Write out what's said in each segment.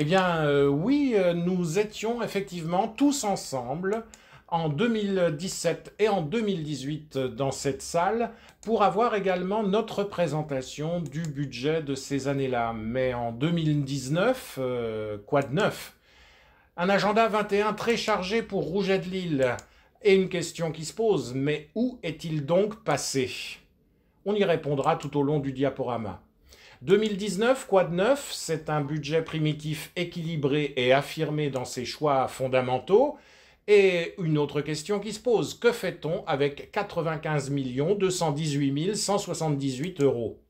Eh bien, oui, nous étions effectivement tous ensemble en 2017 et en 2018 dans cette salle pour avoir également notre présentation du budget de ces années-là. Mais en 2019, quoi de neuf? Un agenda 21 très chargé pour Rouget de Lille. Et une question qui se pose, mais où est-il donc passé? On y répondra tout au long du diaporama. 2019, quoi de neuf? C'est un budget primitif équilibré et affirmé dans ses choix fondamentaux. Et une autre question qui se pose, que fait-on avec 95 218 178 euros?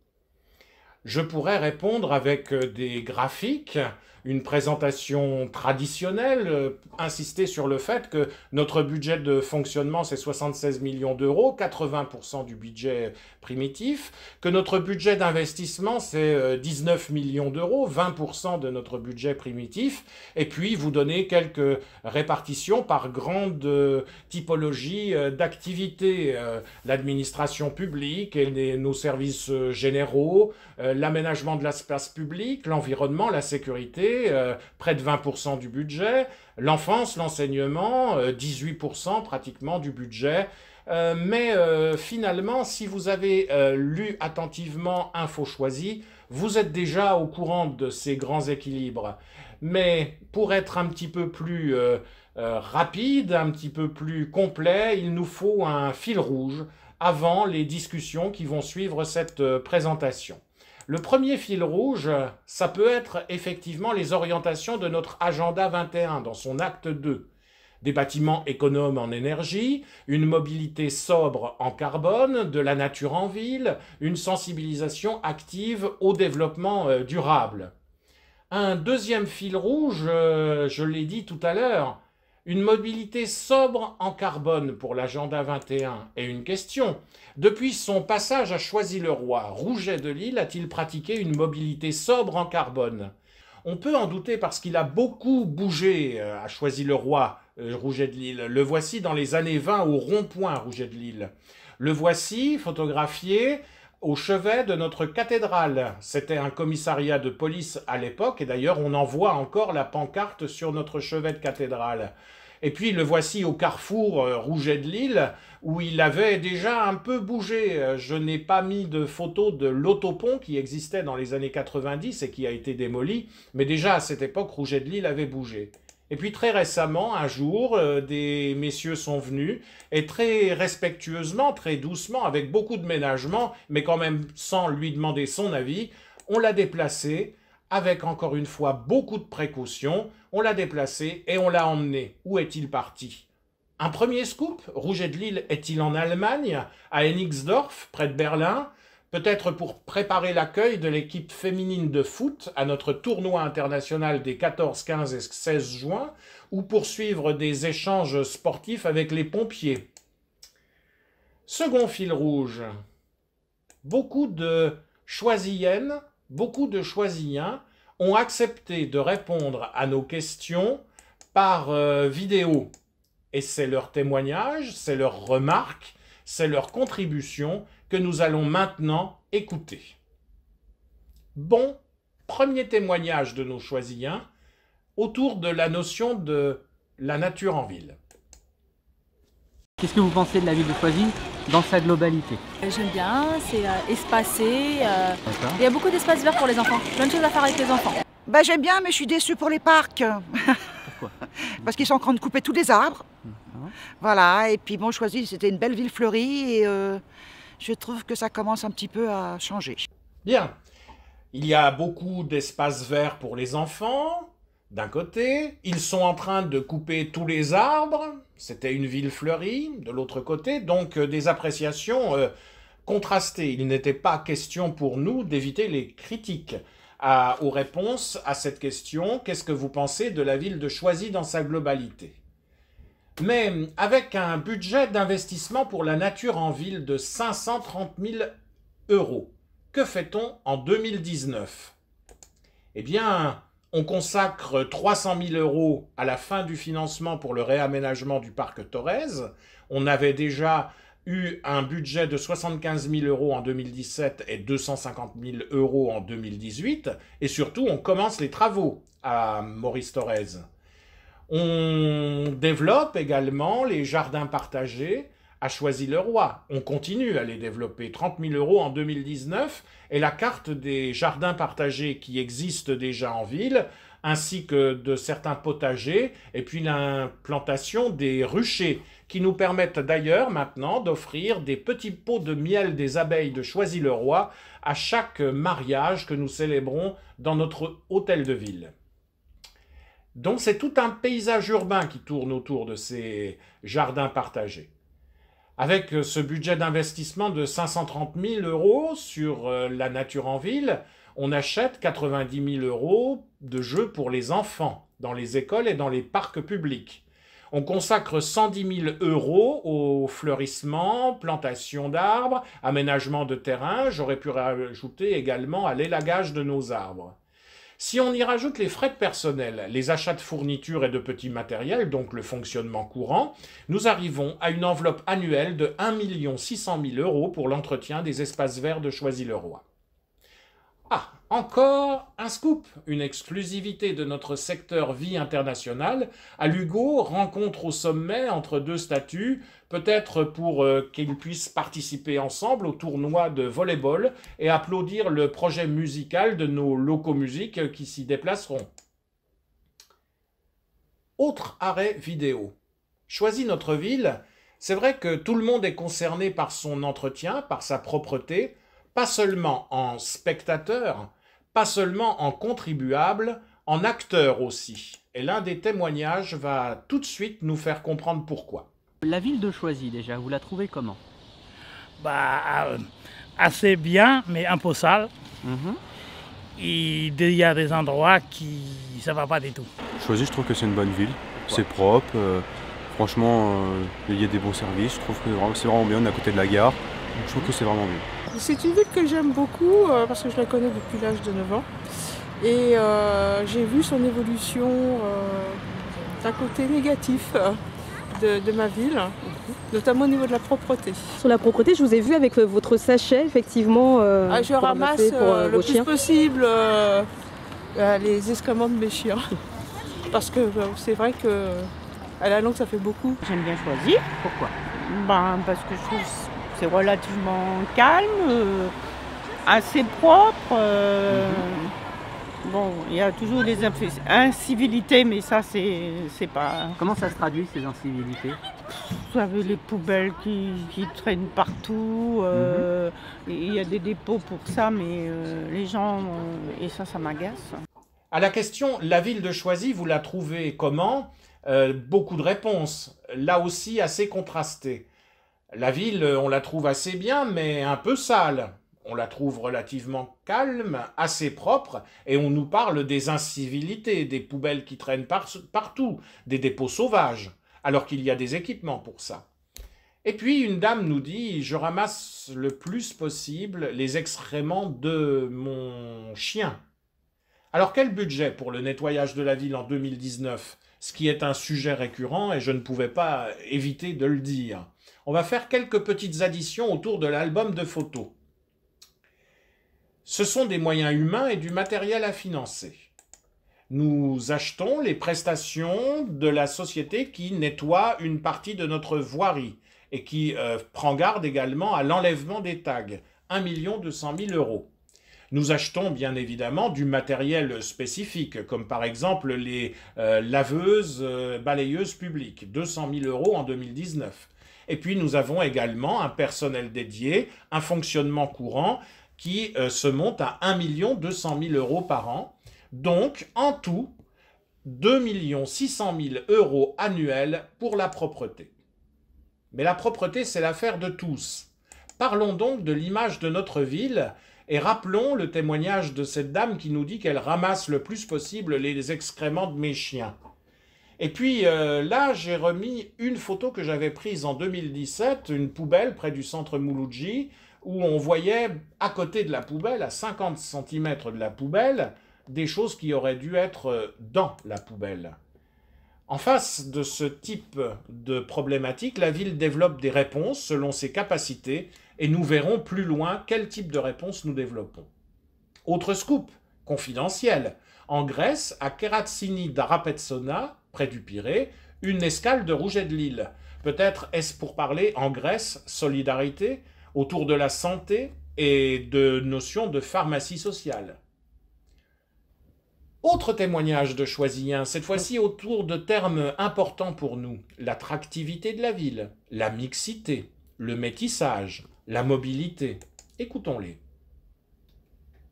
Je pourrais répondre avec des graphiques, une présentation traditionnelle, insister sur le fait que notre budget de fonctionnement c'est 76 millions d'euros, 80% du budget primitif, que notre budget d'investissement c'est 19 millions d'euros, 20% de notre budget primitif, et puis vous donner quelques répartitions par grande typologie d'activités, l'administration publique et nos services généraux, l'aménagement de l'espace public, l'environnement, la sécurité, près de 20% du budget, l'enfance, l'enseignement, 18% pratiquement du budget. Mais finalement, si vous avez lu attentivement Info Choisie, vous êtes déjà au courant de ces grands équilibres. Mais pour être un petit peu plus rapide, un petit peu plus complet, il nous faut un fil rouge avant les discussions qui vont suivre cette présentation. Le premier fil rouge, ça peut être effectivement les orientations de notre agenda 21 dans son acte 2. Des bâtiments économes en énergie, une mobilité sobre en carbone, de la nature en ville, une sensibilisation active au développement durable. Un deuxième fil rouge, je l'ai dit tout à l'heure, une mobilité sobre en carbone pour l'agenda 21. Et une question, depuis son passage à Choisy-le-Roi, Rouget de Lille a-t-il pratiqué une mobilité sobre en carbone? On peut en douter parce qu'il a beaucoup bougé à Choisy-le-Roi, Rouget de Lille. Le voici dans les années 20 au rond-point Rouget de Lille. Le voici photographié au chevet de notre cathédrale. C'était un commissariat de police à l'époque, et d'ailleurs on en voit encore la pancarte sur notre chevet de cathédrale. Et puis le voici au carrefour Rouget de Lille, où il avait déjà un peu bougé. Je n'ai pas mis de photo de l'autopont qui existait dans les années 90 et qui a été démoli, mais déjà à cette époque, Rouget de Lille avait bougé. Et puis très récemment, un jour, des messieurs sont venus et très respectueusement, très doucement, avec beaucoup de ménagement, mais quand même sans lui demander son avis, on l'a déplacé avec encore une fois beaucoup de précautions, on l'a déplacé et on l'a emmené. Où est-il parti? Un premier scoop, Rouget de Lille est-il en Allemagne, à Hennigsdorf, près de Berlin? Peut-être pour préparer l'accueil de l'équipe féminine de foot à notre tournoi international des 14, 15 et 16 juin, ou poursuivre des échanges sportifs avec les pompiers. Second fil rouge, beaucoup de choisiennes, beaucoup de choisiens ont accepté de répondre à nos questions par vidéo. Et c'est leur témoignage, c'est leur remarque, c'est leur contribution que nous allons maintenant écouter. Bon, premier témoignage de nos choisiens autour de la notion de la nature en ville. Qu'est-ce que vous pensez de la ville de Choisy dans sa globalité? J'aime bien, c'est espacé, il y a beaucoup d'espace vert pour les enfants, plein de choses à faire avec les enfants. Bah, j'aime bien, mais je suis déçue pour les parcs. Pourquoi? Parce qu'ils sont en train de couper tous les arbres. Voilà, et puis bon, Choisy, c'était une belle ville fleurie et je trouve que ça commence un petit peu à changer. Bien, il y a beaucoup d'espaces verts pour les enfants, d'un côté. Ils sont en train de couper tous les arbres, c'était une ville fleurie, de l'autre côté. Donc des appréciations contrastées. Il n'était pas question pour nous d'éviter les critiques aux réponses à cette question. Qu'est-ce que vous pensez de la ville de Choisy dans sa globalité? Mais avec un budget d'investissement pour la nature en ville de 530 000 euros, que fait-on en 2019? Eh bien, on consacre 300 000 euros à la fin du financement pour le réaménagement du parc Thorez. On avait déjà eu un budget de 75 000 euros en 2017 et 250 000 euros en 2018. Et surtout, on commence les travaux à Maurice Thorez. On développe également les jardins partagés à Choisy-le-Roi. On continue à les développer. 30 000 € en 2019 et la carte des jardins partagés qui existent déjà en ville, ainsi que de certains potagers, et puis l'implantation des ruchers, qui nous permettent d'ailleurs maintenant d'offrir des petits pots de miel des abeilles de Choisy-le-Roi à chaque mariage que nous célébrons dans notre hôtel de ville. Donc c'est tout un paysage urbain qui tourne autour de ces jardins partagés. Avec ce budget d'investissement de 530 000 € sur la nature en ville, on achète 90 000 € de jeux pour les enfants dans les écoles et dans les parcs publics. On consacre 110 000 € au fleurissement, plantation d'arbres, aménagement de terrain. J'aurais pu rajouter également à l'élagage de nos arbres. Si on y rajoute les frais de personnel, les achats de fournitures et de petits matériels, donc le fonctionnement courant, nous arrivons à une enveloppe annuelle de 1 600 000 € pour l'entretien des espaces verts de Choisy-le-Roi. Ah, encore un scoop, une exclusivité de notre secteur vie internationale. À Lugo, rencontre au sommet entre deux statuts, peut-être pour qu'ils puissent participer ensemble au tournoi de volley-ball et applaudir le projet musical de nos locaux musiques qui s'y déplaceront. Autre arrêt vidéo. Choisy notre ville, c'est vrai que tout le monde est concerné par son entretien, par sa propreté, pas seulement en spectateur, pas seulement en contribuable, en acteur aussi. Et l'un des témoignages va tout de suite nous faire comprendre pourquoi. La ville de Choisy, déjà, vous la trouvez comment? Assez bien, mais un peu sale. Il y a des endroits qui ça va pas du tout. Choisy, je trouve que c'est une bonne ville. C'est propre. Franchement, il y a des bons services. Je trouve que c'est vraiment bien. On est à côté de la gare. Je trouve que c'est vraiment bien. C'est une ville que j'aime beaucoup parce que je la connais depuis l'âge de 9 ans. Et j'ai vu son évolution d'un côté négatif de ma ville, notamment au niveau de la propreté. Sur la propreté, je vous ai vu avec votre sachet, effectivement. Je ramasse le plus possible les excréments de mes chiens. Parce que c'est vrai que à la longue, ça fait beaucoup. J'aime bien Choisy. Pourquoi? Parce que je trouve que c'est relativement calme, assez propre. Bon, il y a toujours des incivilités, mais ça, c'est pas... Comment ça se traduit, ces incivilités? Vous avez les poubelles qui traînent partout. Il y a des dépôts pour ça, mais les gens... et ça m'agace. À la question « La ville de Choisy, vous la trouvez comment ?» Beaucoup de réponses, là aussi assez contrastées. La ville, on la trouve assez bien, mais un peu sale. On la trouve relativement calme, assez propre, et on nous parle des incivilités, des poubelles qui traînent partout, des dépôts sauvages, alors qu'il y a des équipements pour ça. Et puis une dame nous dit « Je ramasse le plus possible les excréments de mon chien ». Alors quel budget pour le nettoyage de la ville en 2019 ? Ce qui est un sujet récurrent et je ne pouvais pas éviter de le dire. On va faire quelques petites additions autour de l'album de photos. Ce sont des moyens humains et du matériel à financer. Nous achetons les prestations de la société qui nettoie une partie de notre voirie et qui prend garde également à l'enlèvement des tags. 1 200 000 €. Nous achetons bien évidemment du matériel spécifique, comme par exemple les laveuses, balayeuses publiques, 200 000 € en 2019. Et puis nous avons également un personnel dédié, un fonctionnement courant qui se monte à 1 200 000 € par an. Donc en tout, 2 600 000 € annuels pour la propreté. Mais la propreté, c'est l'affaire de tous. Parlons donc de l'image de notre ville. Et rappelons le témoignage de cette dame qui nous dit qu'elle ramasse le plus possible les excréments de mes chiens. Et puis là, j'ai remis une photo que j'avais prise en 2017, une poubelle près du centre Mouloudji, où on voyait à côté de la poubelle, à 50 cm de la poubelle, des choses qui auraient dû être dans la poubelle. En face de ce type de problématique, la ville développe des réponses selon ses capacités et nous verrons plus loin quel type de réponse nous développons. Autre scoop, confidentiel. En Grèce, à Keratsini d'Arapetsona, près du Pirée, une escale de Rouget de Lille. Peut-être est-ce pour parler en Grèce solidarité, autour de la santé et de notions de pharmacie sociale. Autre témoignage de Choisien, cette fois-ci autour de termes importants pour nous. L'attractivité de la ville, la mixité, le métissage, la mobilité. Écoutons-les.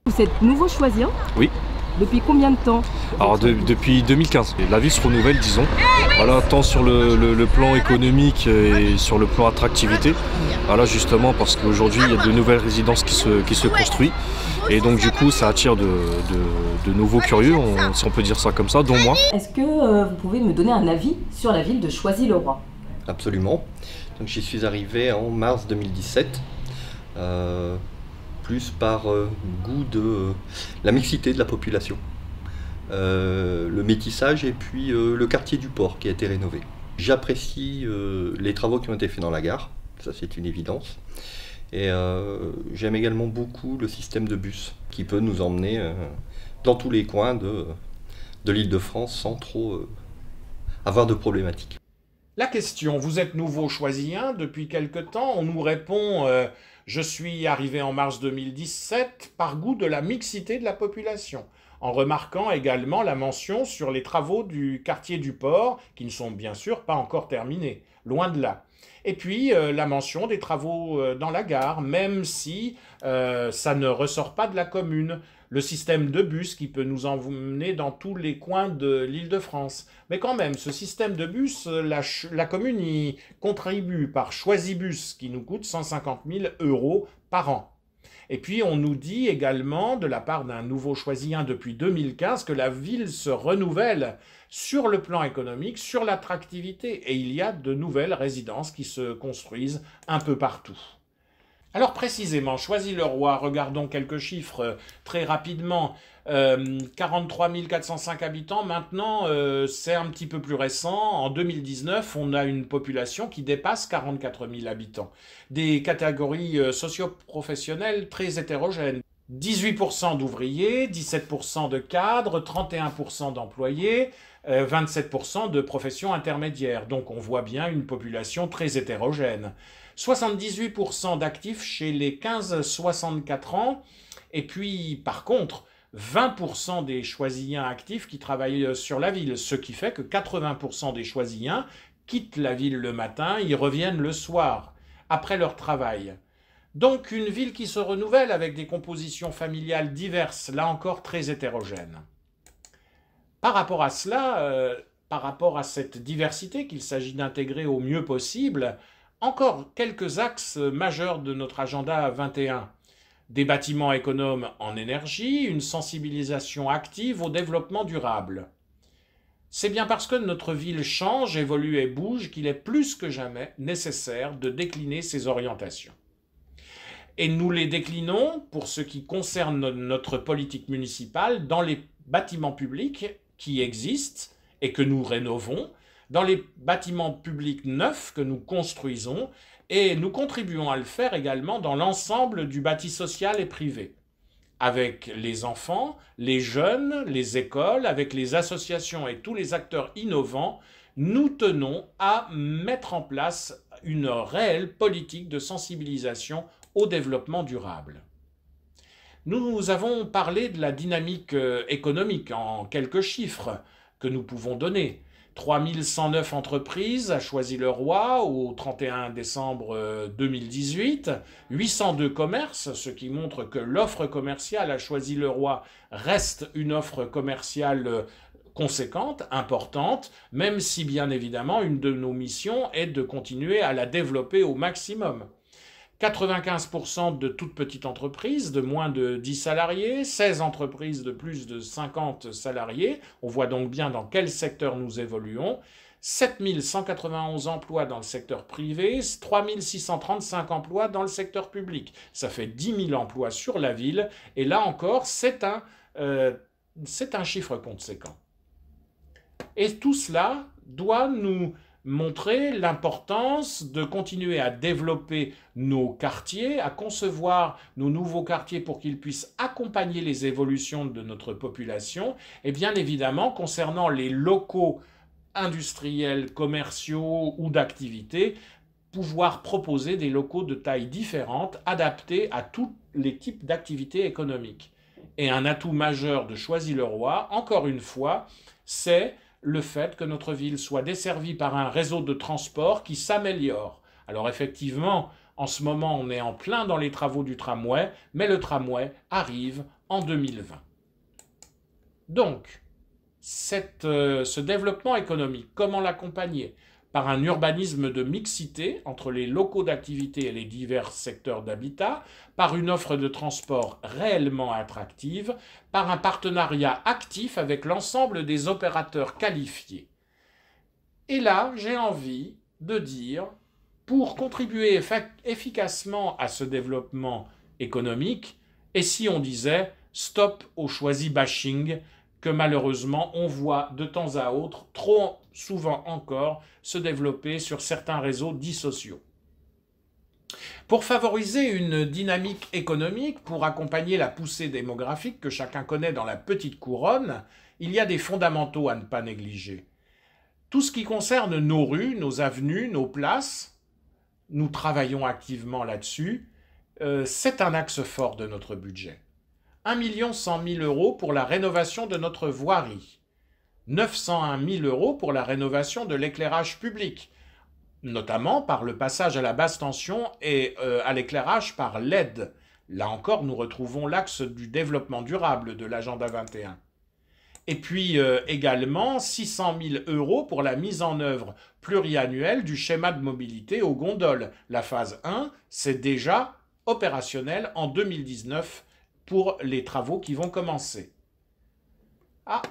Vous êtes nouveau Choisien? Oui. Depuis combien de temps? Alors depuis 2015. La ville se renouvelle, disons. Voilà, tant sur le plan économique et sur le plan attractivité. Voilà, justement parce qu'aujourd'hui il y a de nouvelles résidences qui se construisent. Et donc du coup ça attire de nouveaux curieux, si on peut dire ça comme ça, dont moi. Est-ce que vous pouvez me donner un avis sur la ville de Choisy-le-Roi? Absolument. Donc j'y suis arrivé en mars 2017. Plus par goût de la mixité de la population, le métissage et puis le quartier du port qui a été rénové. J'apprécie les travaux qui ont été faits dans la gare, ça c'est une évidence, et j'aime également beaucoup le système de bus qui peut nous emmener dans tous les coins de l'Île-de-France sans trop avoir de problématiques. La question, vous êtes nouveau Choisien depuis quelque temps, on nous répond je suis arrivé en mars 2017 par goût de la mixité de la population, en remarquant également la mention sur les travaux du quartier du port, qui ne sont bien sûr pas encore terminés, loin de là. Et puis la mention des travaux dans la gare, même si ça ne ressort pas de la commune. Le système de bus qui peut nous emmener dans tous les coins de l'Île-de-France. Mais quand même, ce système de bus, la commune y contribue par Choisybus, qui nous coûte 150 000 € par an. Et puis on nous dit également, de la part d'un nouveau Choisien depuis 2015, que la ville se renouvelle sur le plan économique, sur l'attractivité, et il y a de nouvelles résidences qui se construisent un peu partout. Alors précisément, Choisy-le-Roi, regardons quelques chiffres très rapidement. 43 405 habitants, maintenant c'est un petit peu plus récent. En 2019, on a une population qui dépasse 44 000 habitants. Des catégories socio-professionnelles très hétérogènes. 18% d'ouvriers, 17% de cadres, 31% d'employés, 27% de professions intermédiaires. Donc on voit bien une population très hétérogène. 78% d'actifs chez les 15-64 ans, et puis par contre 20% des Choisiens actifs qui travaillent sur la ville, ce qui fait que 80% des Choisiens quittent la ville le matin, y reviennent le soir, après leur travail. Donc une ville qui se renouvelle avec des compositions familiales diverses, là encore très hétérogènes. Par rapport à cela, par rapport à cette diversité qu'il s'agit d'intégrer au mieux possible, encore quelques axes majeurs de notre agenda 21. Des bâtiments économes en énergie, une sensibilisation active au développement durable. C'est bien parce que notre ville change, évolue et bouge qu'il est plus que jamais nécessaire de décliner ces orientations. Et nous les déclinons, pour ce qui concerne notre politique municipale, dans les bâtiments publics qui existent et que nous rénovons, dans les bâtiments publics neufs que nous construisons, et nous contribuons à le faire également dans l'ensemble du bâti social et privé, avec les enfants, les jeunes, les écoles, avec les associations et tous les acteurs innovants. Nous tenons à mettre en place une réelle politique de sensibilisation au développement durable. Nous avons parlé de la dynamique économique en quelques chiffres que nous pouvons donner. 3109 entreprises à Choisy-le-Roi au 31 décembre 2018, 802 commerces, ce qui montre que l'offre commerciale à Choisy-le-Roi reste une offre commerciale conséquente, importante, même si bien évidemment une de nos missions est de continuer à la développer au maximum. 95% de toutes petites entreprises de moins de 10 salariés, 16 entreprises de plus de 50 salariés, on voit donc bien dans quel secteur nous évoluons, 7191 emplois dans le secteur privé, 3635 emplois dans le secteur public. Ça fait 10 000 emplois sur la ville, et là encore, c'est un chiffre conséquent. Et tout cela doit nous montrer l'importance de continuer à développer nos quartiers, à concevoir nos nouveaux quartiers pour qu'ils puissent accompagner les évolutions de notre population, et bien évidemment, concernant les locaux industriels, commerciaux ou d'activités, pouvoir proposer des locaux de taille différente, adaptés à tous les types d'activités économiques. Et un atout majeur de Choisy-le-Roi, encore une fois, c'est le fait que notre ville soit desservie par un réseau de transport qui s'améliore. Alors effectivement, en ce moment, on est en plein dans les travaux du tramway, mais le tramway arrive en 2020. Donc, ce développement économique, comment l'accompagner? Par un urbanisme de mixité entre les locaux d'activité et les divers secteurs d'habitat, par une offre de transport réellement attractive, par un partenariat actif avec l'ensemble des opérateurs qualifiés. Et là, j'ai envie de dire, pour contribuer efficacement à ce développement économique, et si on disait stop au Choisy bashing que malheureusement on voit de temps à autre, trop souvent encore, se développer sur certains réseaux dits sociaux. Pour favoriser une dynamique économique, pour accompagner la poussée démographique que chacun connaît dans la petite couronne, il y a des fondamentaux à ne pas négliger. Tout ce qui concerne nos rues, nos avenues, nos places, nous travaillons activement là-dessus, c'est un axe fort de notre budget. 1 100 000 € pour la rénovation de notre voirie, 901 000 € pour la rénovation de l'éclairage public, notamment par le passage à la basse tension et à l'éclairage par LED. Là encore, nous retrouvons l'axe du développement durable de l'agenda 21. Et puis également 600 000 € pour la mise en œuvre pluriannuelle du schéma de mobilité aux gondoles. La phase 1, c'est déjà opérationnel en 2019 pour les travaux qui vont commencer. Ah,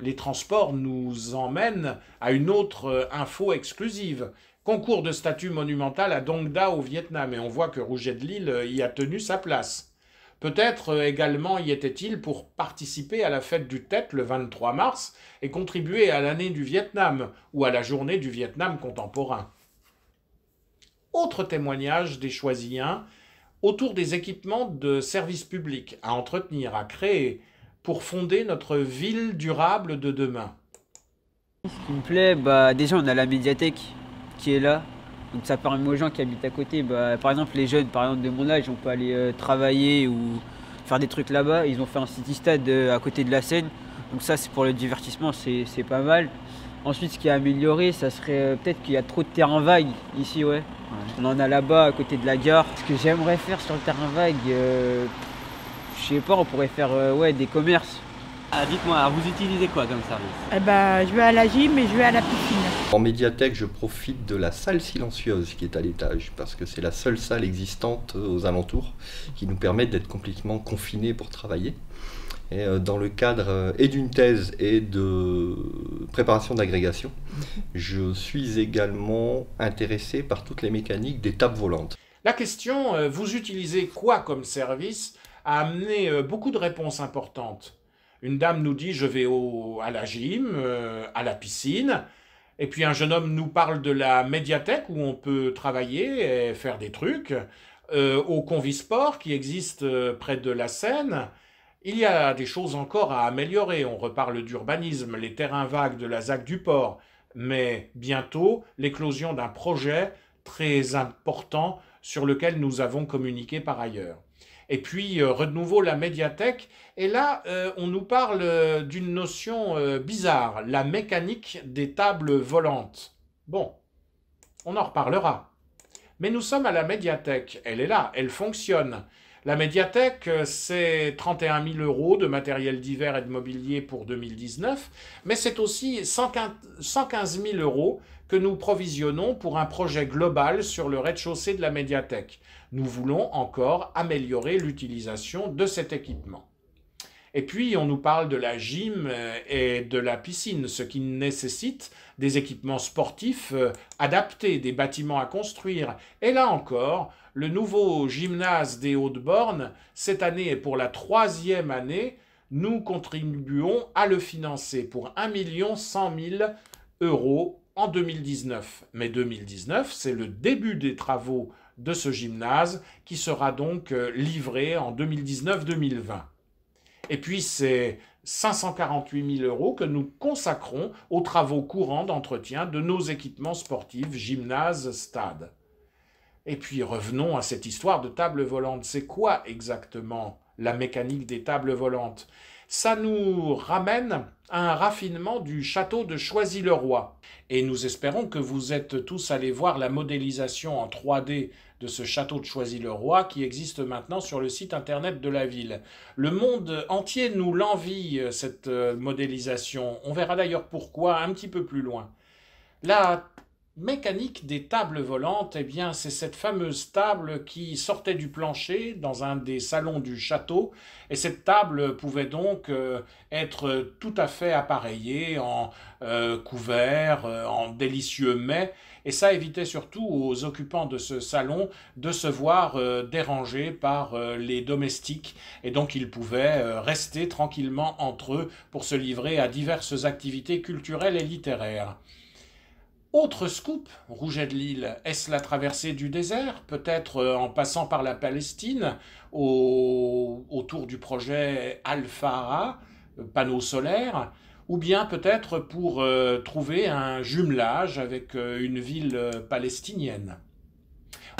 les transports nous emmènent à une autre info exclusive. Concours de statue monumentale à Dong Da au Vietnam, et on voit que Rouget de Lille y a tenu sa place. Peut-être également y était-il pour participer à la fête du Tet le 23 mars et contribuer à l'année du Vietnam ou à la journée du Vietnam contemporain. Autre témoignage des Choisyens autour des équipements de services publics à entretenir, à créer, pour fonder notre ville durable de demain. Ce qui me plaît, déjà on a la médiathèque qui est là, donc ça permet aux gens qui habitent à côté, par exemple les jeunes par exemple de mon âge, on peut aller travailler ou faire des trucs là-bas. Ils ont fait un city-stade à côté de la Seine, donc ça c'est pour le divertissement, c'est pas mal. Ensuite, ce qui est amélioré, ça serait peut-être qu'il y a trop de terrain vague ici, ouais. On en a là-bas à côté de la gare. Ce que j'aimerais faire sur le terrain vague, je sais pas, on pourrait faire des commerces. Ah, dites-moi, alors vous utilisez quoi comme service? Je vais à la gym et je vais à la piscine. En médiathèque, je profite de la salle silencieuse qui est à l'étage, parce que c'est la seule salle existante aux alentours qui nous permet d'être complètement confinés pour travailler. Et dans le cadre et d'une thèse et de préparation d'agrégation, je suis également intéressé par toutes les mécaniques des tables volantes. La question « vous utilisez quoi comme service ?» a amené beaucoup de réponses importantes. Une dame nous dit « je vais à la gym, à la piscine ». Et puis un jeune homme nous parle de la médiathèque où on peut travailler et faire des trucs, au Convisport qui existe près de la Seine. Il y a des choses encore à améliorer. On reparle d'urbanisme, les terrains vagues de la ZAC du Port, mais bientôt l'éclosion d'un projet très important sur lequel nous avons communiqué par ailleurs. Et puis, de nouveau, la médiathèque. Et là, on nous parle d'une notion bizarre, la mécanique des tables volantes. Bon, on en reparlera. Mais nous sommes à la médiathèque. Elle est là, elle fonctionne. La médiathèque, c'est 31 000 € de matériel divers et de mobilier pour 2019, mais c'est aussi 115 000 € que nous provisionnons pour un projet global sur le rez-de-chaussée de la médiathèque. Nous voulons encore améliorer l'utilisation de cet équipement. Et puis, on nous parle de la gym et de la piscine, ce qui nécessite des équipements sportifs adaptés, des bâtiments à construire. Et là encore, le nouveau gymnase des Hauts-de-Born, cette année et pour la 3e année, nous contribuons à le financer pour 1 100 000 € en 2019. Mais 2019, c'est le début des travaux de ce gymnase qui sera donc livré en 2019-2020. Et puis c'est 548 000 € que nous consacrons aux travaux courants d'entretien de nos équipements sportifs, gymnases, stades. Et puis revenons à cette histoire de table volante. C'est quoi exactement la mécanique des tables volantes? Ça nous ramène à un raffinement du château de Choisy-le-Roi. Et nous espérons que vous êtes tous allés voir la modélisation en 3D de ce château de Choisy-le-Roi qui existe maintenant sur le site internet de la ville. Le monde entier nous l'envie, cette modélisation. On verra d'ailleurs pourquoi un petit peu plus loin. La mécanique des tables volantes, eh bien, c'est cette fameuse table qui sortait du plancher dans un des salons du château. Et cette table pouvait donc être tout à fait appareillée en couverts, en délicieux mets. Et ça évitait surtout aux occupants de ce salon de se voir dérangés par les domestiques. Et donc ils pouvaient rester tranquillement entre eux pour se livrer à diverses activités culturelles et littéraires. Autre scoop, Rouget de Lille, est-ce la traversée du désert? Peut-être en passant par la Palestine, autour du projet Al-Fahra, panneaux solaires, ou bien peut-être pour trouver un jumelage avec une ville palestinienne.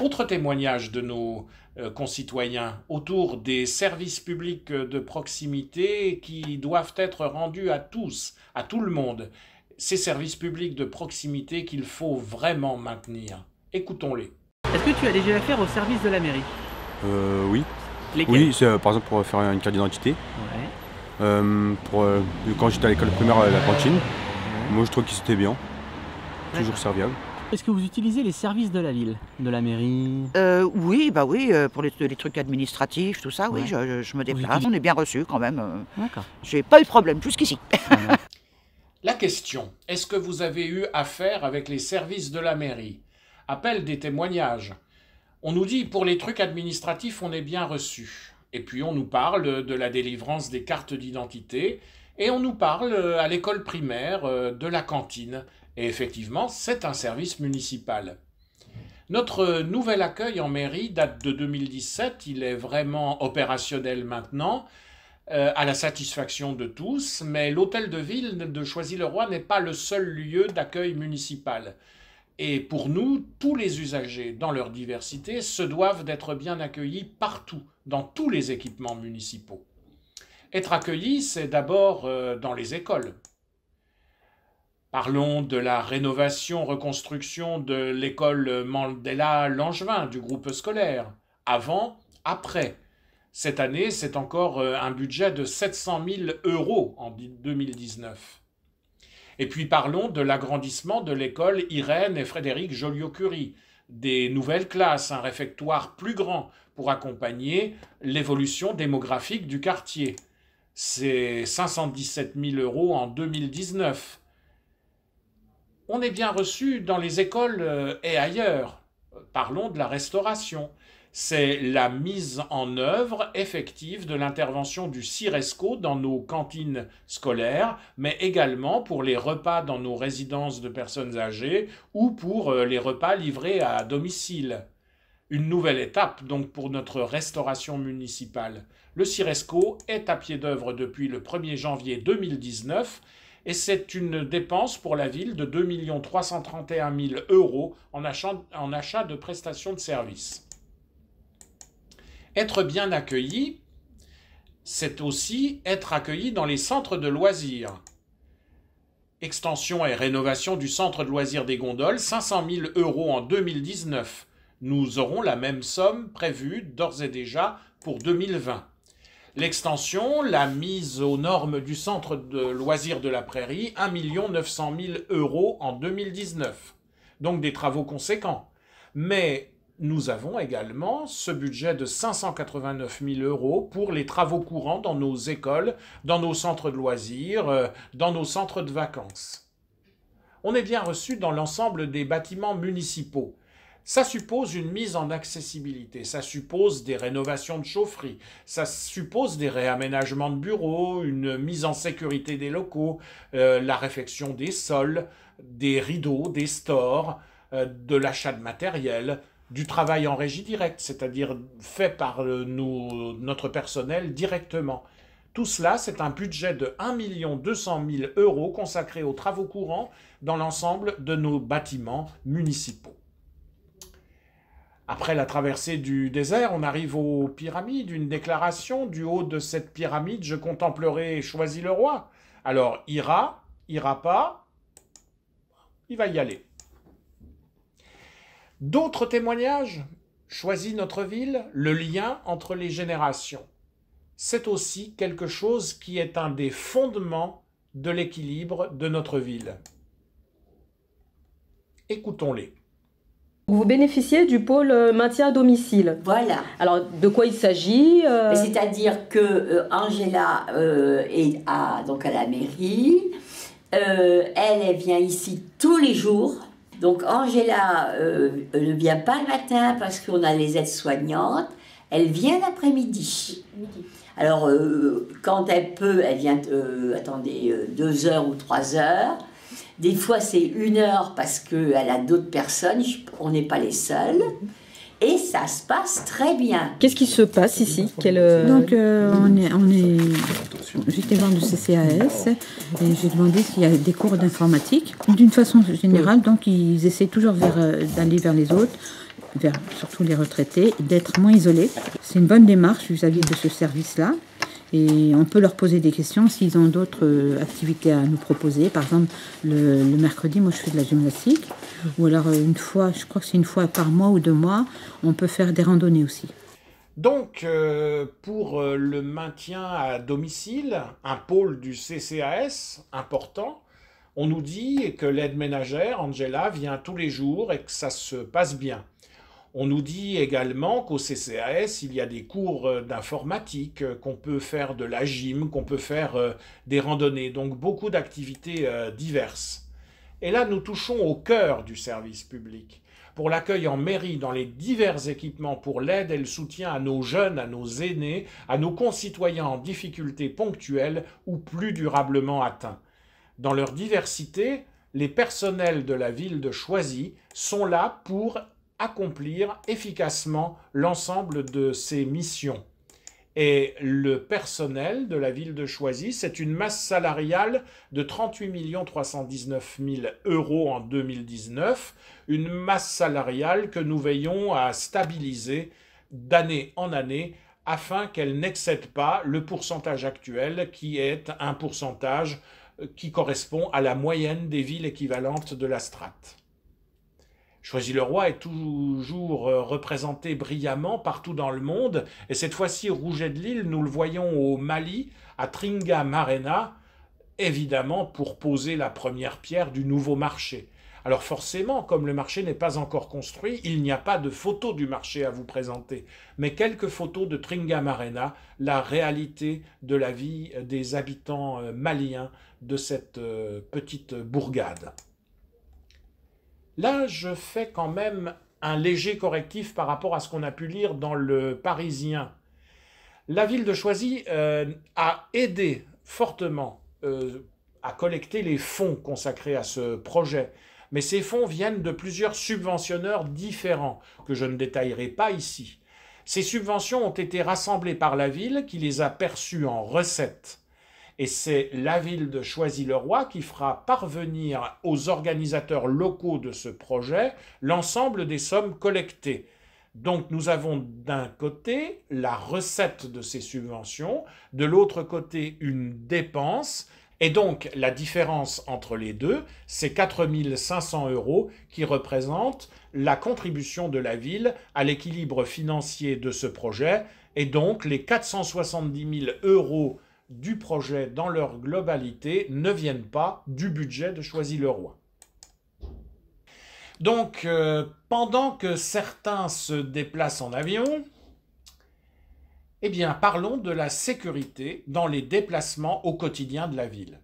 Autre témoignage de nos concitoyens autour des services publics de proximité qui doivent être rendus à tous, à tout le monde. Ces services publics de proximité qu'il faut vraiment maintenir. Écoutons-les. Est-ce que tu as déjà affaire au service de la mairie? Oui. Lesquels? Oui, par exemple pour faire une carte d'identité. Ouais. Quand j'étais à l'école primaire à la cantine, moi je trouve qu'ils étaient bien, toujours serviables. Est-ce que vous utilisez les services de la ville, de la mairie? Oui, pour les trucs administratifs, tout ça, oui, je me déplace. On est bien reçus quand même. D'accord. J'ai pas eu de problème jusqu'ici. La question, est-ce que vous avez eu affaire avec les services de la mairie? Appel des témoignages. On nous dit, pour les trucs administratifs, on est bien reçu. Et puis on nous parle de la délivrance des cartes d'identité, et on nous parle à l'école primaire de la cantine. Et effectivement, c'est un service municipal. Notre nouvel accueil en mairie date de 2017, il est vraiment opérationnel maintenant, à la satisfaction de tous, mais l'hôtel de ville de Choisy-le-Roi n'est pas le seul lieu d'accueil municipal. Et pour nous, tous les usagers, dans leur diversité, se doivent d'être bien accueillis partout, dans tous les équipements municipaux. Être accueillis, c'est d'abord dans les écoles. Parlons de la rénovation-reconstruction de l'école Mandela-Langevin du groupe scolaire. Avant, après. Cette année, c'est encore un budget de 700 000 € en 2019. Et puis parlons de l'agrandissement de l'école Irène et Frédéric Joliot-Curie, des nouvelles classes, un réfectoire plus grand pour accompagner l'évolution démographique du quartier. C'est 517 000 € en 2019. On est bien reçu dans les écoles et ailleurs. Parlons de la restauration. C'est la mise en œuvre effective de l'intervention du CIRESCO dans nos cantines scolaires, mais également pour les repas dans nos résidences de personnes âgées ou pour les repas livrés à domicile. Une nouvelle étape donc pour notre restauration municipale. Le CIRESCO est à pied d'œuvre depuis le 1er janvier 2019 et c'est une dépense pour la ville de 2 331 000 € en achat de prestations de services. Être bien accueilli, c'est aussi être accueilli dans les centres de loisirs. Extension et rénovation du centre de loisirs des Gondoles, 500 000 € en 2019. Nous aurons la même somme prévue d'ores et déjà pour 2020. L'extension, la mise aux normes du centre de loisirs de la Prairie, 1 900 000 € en 2019. Donc des travaux conséquents. Mais nous avons également ce budget de 589 000 € pour les travaux courants dans nos écoles, dans nos centres de loisirs, dans nos centres de vacances. On est bien reçu dans l'ensemble des bâtiments municipaux. Ça suppose une mise en accessibilité, ça suppose des rénovations de chaufferie, ça suppose des réaménagements de bureaux, une mise en sécurité des locaux, la réfection des sols, des rideaux, des stores, de l'achat de matériel, du travail en régie directe, c'est-à-dire fait par notre personnel directement. Tout cela, c'est un budget de 1 200 000 € consacré aux travaux courants dans l'ensemble de nos bâtiments municipaux. Après la traversée du désert, on arrive aux pyramides, une déclaration. Du haut de cette pyramide, je contemplerai Choisy-le-Roi. Alors, ira pas, il va y aller. D'autres témoignages? Choisis notre ville, le lien entre les générations. C'est aussi quelque chose qui est un des fondements de l'équilibre de notre ville. Écoutons-les. Vous bénéficiez du pôle maintien à domicile. Voilà. Alors, de quoi il s'agit C'est-à-dire que Angela est donc à la mairie. Elle vient ici tous les jours. Donc Angela ne vient pas le matin parce qu'on a les aides-soignantes. Elle vient l'après-midi. Alors, quand elle peut, elle vient, 2 heures ou 3 heures. Des fois, c'est 1 heure parce qu'elle a d'autres personnes. On n'est pas les seuls. Et ça se passe très bien. Qu'est-ce qui se passe ici? Donc, j'étais voir le CCAS et j'ai demandé s'il y a des cours d'informatique. D'une façon générale, donc, ils essaient toujours d'aller vers les autres, surtout les retraités, d'être moins isolés. C'est une bonne démarche vis-à-vis de ce service-là. Et on peut leur poser des questions s'ils ont d'autres activités à nous proposer. Par exemple, le mercredi, moi je fais de la gymnastique. Ou alors une fois, je crois que c'est 1 fois par mois ou 2 mois, on peut faire des randonnées aussi. Donc, pour le maintien à domicile, un pôle du CCAS important, on nous dit que l'aide ménagère, Angela, vient tous les jours et que ça se passe bien. On nous dit également qu'au CCAS, il y a des cours d'informatique, qu'on peut faire de la gym, qu'on peut faire des randonnées, donc beaucoup d'activités diverses. Et là, nous touchons au cœur du service public. Pour l'accueil en mairie dans les divers équipements pour l'aide et le soutien à nos jeunes, à nos aînés, à nos concitoyens en difficulté ponctuelle ou plus durablement atteints. Dans leur diversité, les personnels de la ville de Choisy sont là pour accomplir efficacement l'ensemble de ces missions. Et le personnel de la ville de Choisy, c'est une masse salariale de 38 319 000 € en 2019, une masse salariale que nous veillons à stabiliser d'année en année afin qu'elle n'excède pas le pourcentage actuel qui est un pourcentage qui correspond à la moyenne des villes équivalentes de la strate. Choisy-le-Roi est toujours représenté brillamment partout dans le monde, et cette fois-ci, Rouget de Lille, nous le voyons au Mali, à Tringamarena, évidemment pour poser la première pierre du nouveau marché. Alors forcément, comme le marché n'est pas encore construit, il n'y a pas de photos du marché à vous présenter, mais quelques photos de Tringamarena, la réalité de la vie des habitants maliens de cette petite bourgade. Là, je fais quand même un léger correctif par rapport à ce qu'on a pu lire dans le Parisien. La ville de Choisy a aidé fortement à collecter les fonds consacrés à ce projet. Mais ces fonds viennent de plusieurs subventionneurs différents, que je ne détaillerai pas ici. Ces subventions ont été rassemblées par la ville qui les a perçues en recettes. Et c'est la ville de Choisy-le-Roi qui fera parvenir aux organisateurs locaux de ce projet l'ensemble des sommes collectées. Donc nous avons d'un côté la recette de ces subventions, de l'autre côté une dépense, et donc la différence entre les deux, c'est 4 500 € qui représentent la contribution de la ville à l'équilibre financier de ce projet, et donc les 470 000 € du projet dans leur globalité ne viennent pas du budget de Choisy-le-Roi. Donc, pendant que certains se déplacent en avion, eh bien, parlons de la sécurité dans les déplacements au quotidien de la ville.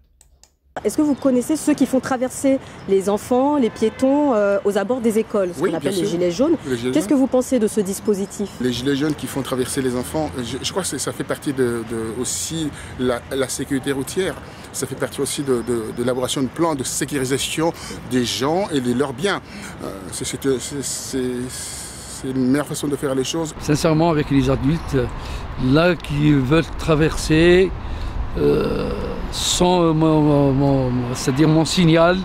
Est-ce que vous connaissez ceux qui font traverser les enfants, les piétons aux abords des écoles, ce qu'on appelle les gilets jaunes? Qu'est-ce que vous pensez de ce dispositif? Les gilets jaunes qui font traverser les enfants, je crois que ça fait partie de aussi la sécurité routière. Ça fait partie aussi de l'élaboration de plans de sécurisation des gens et de leurs biens. C'est une meilleure façon de faire les choses. Sincèrement, avec les adultes, là, qui veulent traverser sans c'est-à-dire mon signal,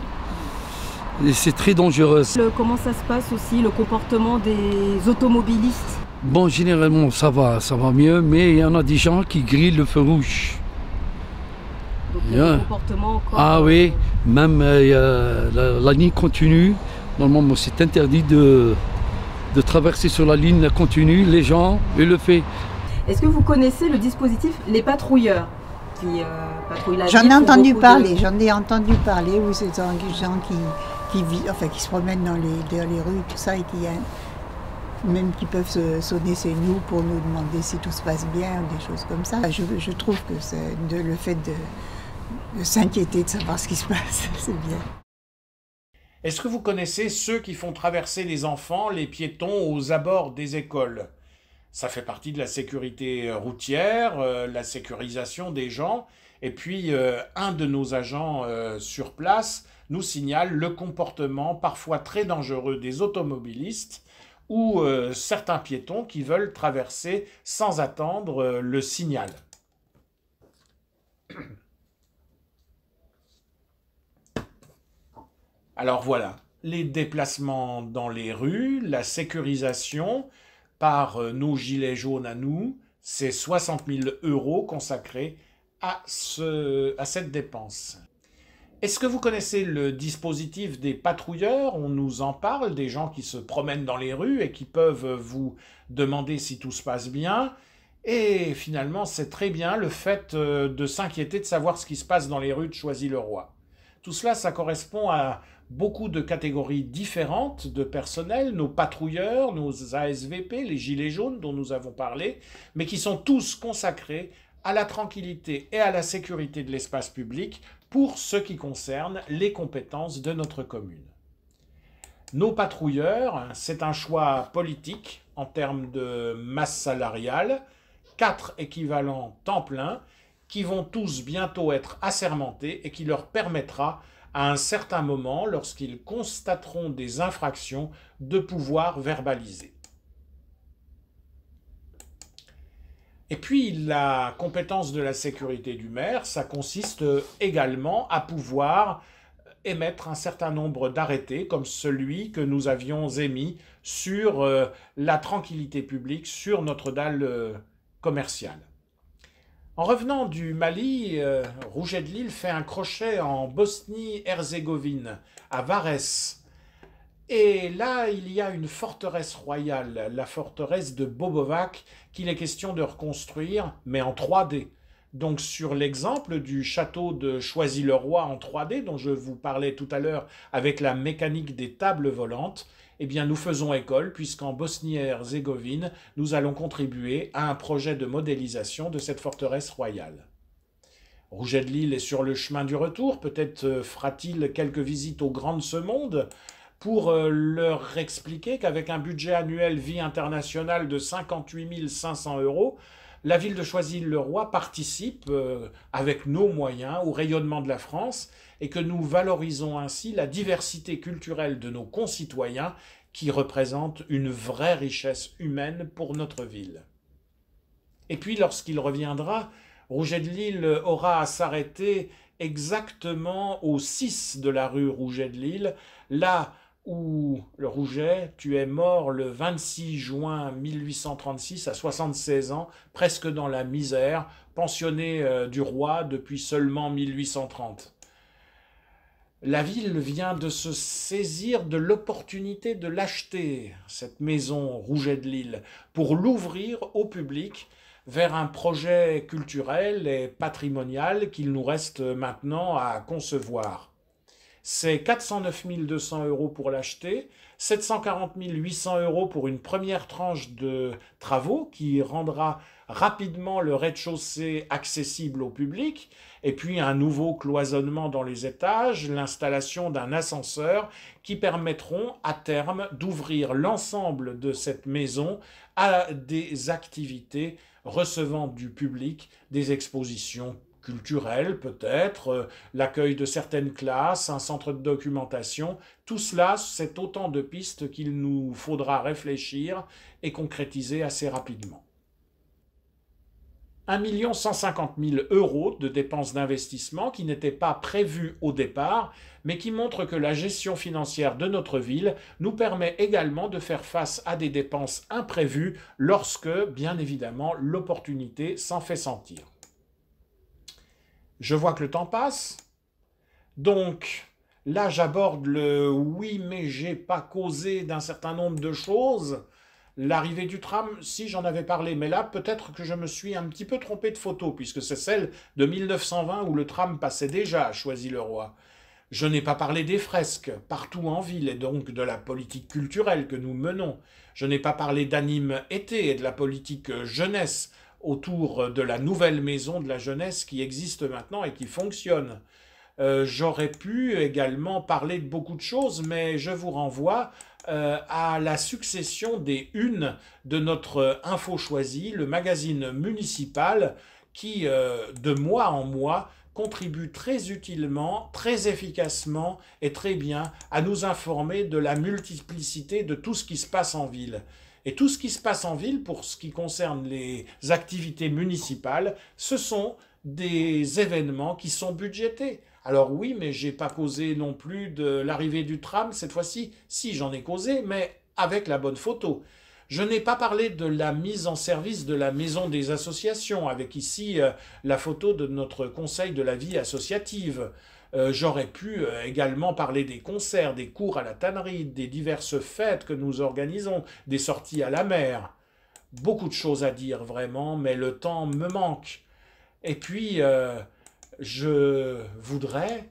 c'est très dangereux. Comment ça se passe aussi, le comportement des automobilistes? Bon, généralement, ça va mieux, mais il y en a des gens qui grillent le feu rouge. Donc, il y a un comportement encore... Ah oui, même la ligne continue. Normalement, c'est interdit de traverser sur la ligne continue. Les gens, ils le font. Est-ce que vous connaissez le dispositif Les Patrouilleurs qui patrouillent la ville? J'en ai entendu parler, oui, c'est des gens qui se promènent dans les rues, tout ça, et même qui peuvent sonner chez nous pour nous demander si tout se passe bien, des choses comme ça. Je trouve que le fait de s'inquiéter, de savoir ce qui se passe, c'est bien. Est-ce que vous connaissez ceux qui font traverser les enfants, les piétons aux abords des écoles? Ça fait partie de la sécurité routière, la sécurisation des gens. Et puis, un de nos agents sur place nous signale le comportement parfois très dangereux des automobilistes ou certains piétons qui veulent traverser sans attendre le signal. Alors voilà, les déplacements dans les rues, la sécurisation par nos gilets jaunes à nous, c'est 60 000 € consacrés à cette dépense. Est-ce que vous connaissez le dispositif des patrouilleurs? On nous en parle, des gens qui se promènent dans les rues et qui peuvent vous demander si tout se passe bien. Et finalement, c'est très bien le fait de s'inquiéter de savoir ce qui se passe dans les rues de Choisy-le-Roi. Tout cela, ça correspond à beaucoup de catégories différentes de personnel, nos patrouilleurs, nos ASVP, les gilets jaunes dont nous avons parlé, mais qui sont tous consacrés à la tranquillité et à la sécurité de l'espace public pour ce qui concerne les compétences de notre commune. Nos patrouilleurs, c'est un choix politique en termes de masse salariale, 4 équivalents temps plein, qui vont tous bientôt être assermentés et qui leur permettra à un certain moment, lorsqu'ils constateront des infractions, de pouvoir verbaliser. Et puis, la compétence de la sécurité du maire, ça consiste également à pouvoir émettre un certain nombre d'arrêtés, comme celui que nous avions émis sur la tranquillité publique sur notre dalle commerciale. En revenant du Mali, Rouget de Lille fait un crochet en Bosnie-Herzégovine, à Varès. Et là, il y a une forteresse royale, la forteresse de Bobovac, qu'il est question de reconstruire, mais en 3D. Donc sur l'exemple du château de Choisy-le-Roi en 3D, dont je vous parlais tout à l'heure avec la mécanique des tables volantes, eh bien nous faisons école, puisqu'en Bosnie-Herzégovine, nous allons contribuer à un projet de modélisation de cette forteresse royale. Rouget de Lille est sur le chemin du retour, peut-être fera-t-il quelques visites au Grand de ce monde, pour leur expliquer qu'avec un budget annuel vie internationale de 58 500 €, la ville de Choisy-le-Roi participe, avec nos moyens, au rayonnement de la France, et que nous valorisons ainsi la diversité culturelle de nos concitoyens qui représente une vraie richesse humaine pour notre ville. Et puis, lorsqu'il reviendra, Rouget de Lille aura à s'arrêter exactement au 6 de la rue Rouget de Lille, là où le Rouget, tu es mort le 26 juin 1836 à 76 ans, presque dans la misère, pensionné du roi depuis seulement 1830. La ville vient de se saisir de l'opportunité de l'acheter, cette maison Rouget de Lille, pour l'ouvrir au public vers un projet culturel et patrimonial qu'il nous reste maintenant à concevoir. C'est 409 200 € pour l'acheter, 740 800 € pour une première tranche de travaux qui rendra rapidement le rez-de-chaussée accessible au public, et puis un nouveau cloisonnement dans les étages, l'installation d'un ascenseur qui permettront à terme d'ouvrir l'ensemble de cette maison à des activités recevant du public, des expositions culturelles peut-être, l'accueil de certaines classes, un centre de documentation. Tout cela, c'est autant de pistes qu'il nous faudra réfléchir et concrétiser assez rapidement. 1 150 000 € de dépenses d'investissement qui n'étaient pas prévues au départ, mais qui montrent que la gestion financière de notre ville nous permet également de faire face à des dépenses imprévues lorsque, bien évidemment, l'opportunité s'en fait sentir. Je vois que le temps passe, donc là j'aborde le « oui mais j'ai pas causé d'un certain nombre de choses ». L'arrivée du tram, si j'en avais parlé, mais là peut-être que je me suis un petit peu trompé de photo, puisque c'est celle de 1920 où le tram passait déjà à Choisy-le-Roi. Je n'ai pas parlé des fresques partout en ville et donc de la politique culturelle que nous menons. Je n'ai pas parlé d'Anime été et de la politique jeunesse autour de la nouvelle maison de la jeunesse qui existe maintenant et qui fonctionne. J'aurais pu également parler de beaucoup de choses, mais je vous renvoie à la succession des unes de notre Info Choisy, le magazine municipal qui, de mois en mois, contribue très utilement, très efficacement et très bien à nous informer de la multiplicité de tout ce qui se passe en ville. Et tout ce qui se passe en ville, pour ce qui concerne les activités municipales, ce sont des événements qui sont budgétés. Alors oui, mais j'ai pas causé non plus de l'arrivée du tram cette fois-ci. Si, j'en ai causé, mais avec la bonne photo. Je n'ai pas parlé de la mise en service de la maison des associations, avec ici la photo de notre conseil de la vie associative. J'aurais pu également parler des concerts, des cours à la tannerie, des diverses fêtes que nous organisons, des sorties à la mer. Beaucoup de choses à dire vraiment, mais le temps me manque. Et puis, je voudrais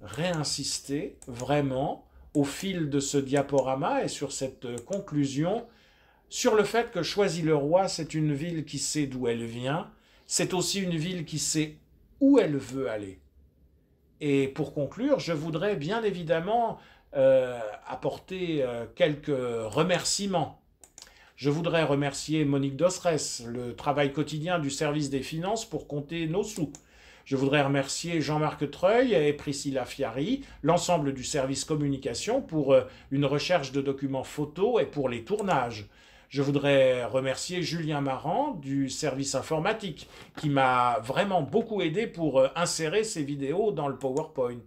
réinsister vraiment au fil de ce diaporama et sur cette conclusion sur le fait que Choisy-le-Roi, c'est une ville qui sait d'où elle vient, c'est aussi une ville qui sait où elle veut aller. Et pour conclure, je voudrais bien évidemment apporter quelques remerciements. Je voudrais remercier Monique Dosserès, le travail quotidien du service des finances pour compter nos sous. Je voudrais remercier Jean-Marc Treuil et Priscilla Fiari, l'ensemble du service communication pour une recherche de documents photos et pour les tournages. Je voudrais remercier Julien Marant du service informatique qui m'a vraiment beaucoup aidé pour insérer ces vidéos dans le PowerPoint.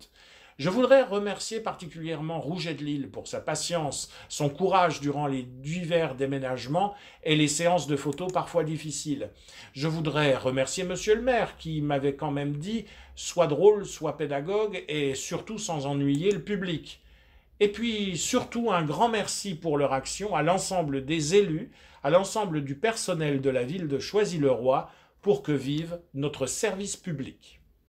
Je voudrais remercier particulièrement Rouget de Lille pour sa patience, son courage durant les divers déménagements et les séances de photos parfois difficiles. Je voudrais remercier Monsieur le maire qui m'avait quand même dit « sois drôle, sois pédagogue et surtout sans ennuyer le public ». Et puis surtout un grand merci pour leur action à l'ensemble des élus, à l'ensemble du personnel de la ville de Choisy-le-Roi pour que vive notre service public.